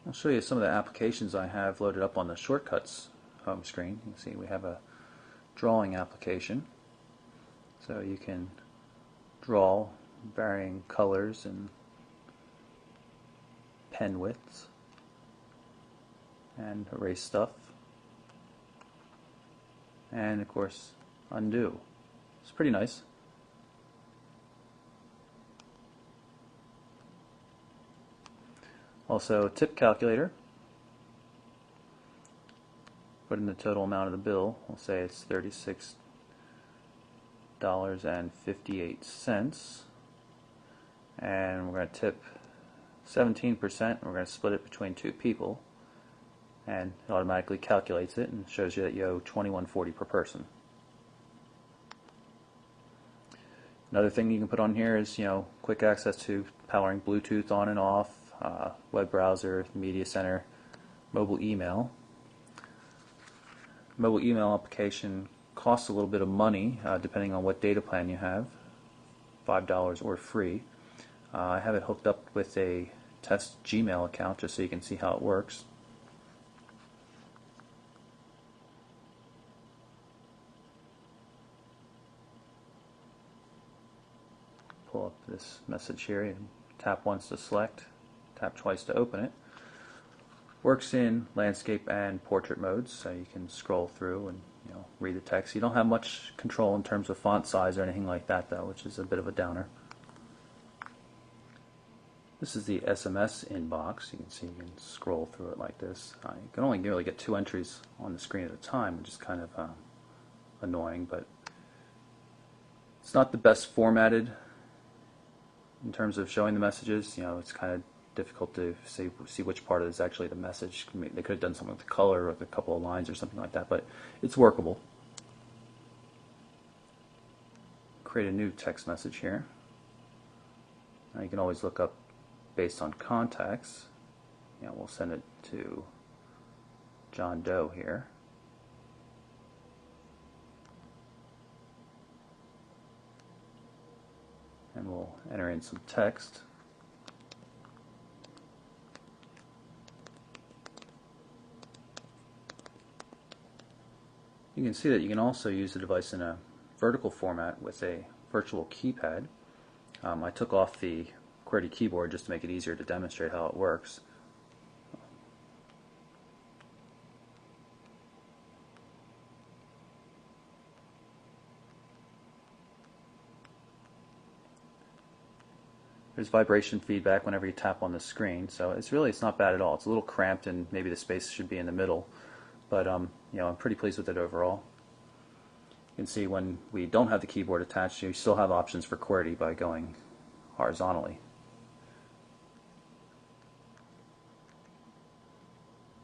I'll show you some of the applications I have loaded up on the shortcuts home screen. You can see we have a drawing application, so you can draw varying colors and pen widths and erase stuff, and of course undo. It's pretty nice. Also, tip calculator. Put in the total amount of the bill. We'll say it's $36.58, and we're going to tip 17%, and we're going to split it between two people, and it automatically calculates it and shows you that you owe $21.40 per person. Another thing you can put on here is, quick access to powering Bluetooth on and off, web browser, media center, mobile email. Mobile email application costs a little bit of money depending on what data plan you have, $5 or free. I have it hooked up with a test Gmail account just so you can see how it works. Pull up this message here and tap once to select, tap twice to open it. Works in landscape and portrait modes, so you can scroll through and read the text. You don't have much control in terms of font size or anything like that, though, which is a bit of a downer. This is the SMS inbox. You can see you can scroll through it like this. You can only really get 2 entries on the screen at a time, which is kind of annoying, but it's not the best formatted in terms of showing the messages. It's kind of difficult to see which part is actually the message. They could have done something with the color or with a couple of lines or something like that, but it's workable. Create a new text message here. Now you can always look up based on contacts. We'll send it to John Doe here. And we'll enter in some text. You can see that you can also use the device in a vertical format with a virtual keypad. I took off the QWERTY keyboard just to make it easier to demonstrate how it works. There's vibration feedback whenever you tap on the screen, so it's not bad at all. It's a little cramped and maybe the space should be in the middle, but I'm pretty pleased with it overall. You can see when we don't have the keyboard attached, you still have options for QWERTY by going horizontally.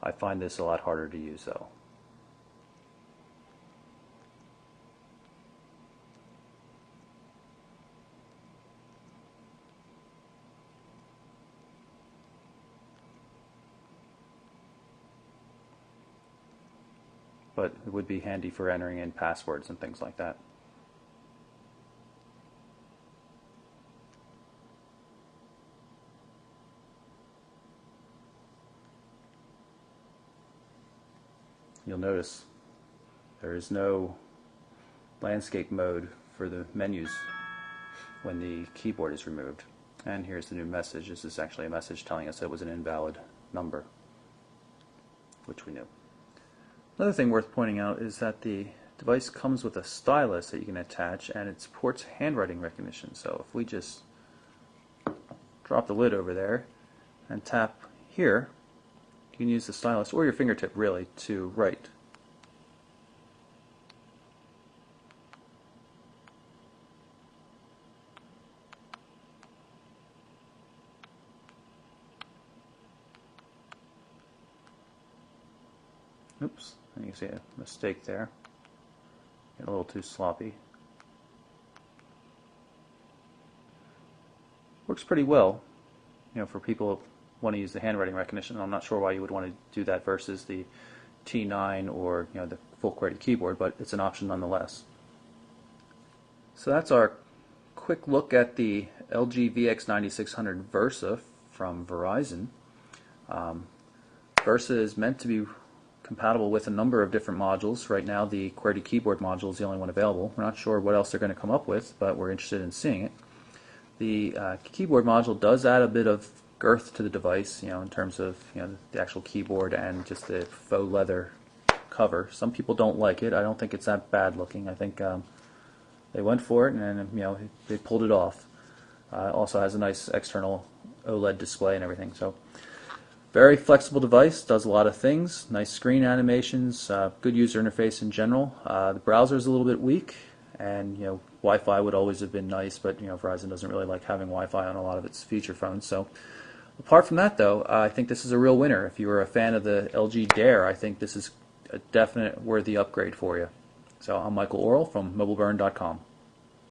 I find this a lot harder to use though. But it would be handy for entering in passwords and things like that. You'll notice there is no landscape mode for the menus when the keyboard is removed. And here's the new message. This is actually a message telling us it was an invalid number, which we knew. Another thing worth pointing out is that the device comes with a stylus that you can attach, and it supports handwriting recognition. So if we just drop the lid over there and tap here, you can use the stylus or your fingertip really to write. Oops, you can see a mistake there. Get a little too sloppy. Works pretty well, for people who want to use the handwriting recognition. I'm not sure why you would want to do that versus the T9 or the full QWERTY keyboard, but it's an option nonetheless. So that's our quick look at the LG VX9600 Versa from Verizon. Versa is meant to be compatible with a number of different modules. Right now the QWERTY keyboard module is the only one available. We're not sure what else they're going to come up with, but we're interested in seeing it. The keyboard module does add a bit of girth to the device, in terms of the actual keyboard and just the faux leather cover. Some people don't like it. I don't think it's that bad looking. I think they went for it and they pulled it off. Also has a nice external OLED display and everything. So very flexible device, does a lot of things. Nice screen animations, good user interface in general. The browser is a little bit weak, and Wi-Fi would always have been nice, but Verizon doesn't really like having Wi-Fi on a lot of its feature phones. So apart from that, though, I think this is a real winner. If you were a fan of the LG Dare, I think this is a definite worthy upgrade for you. So I'm Michael Orrell from MobileBurn.com.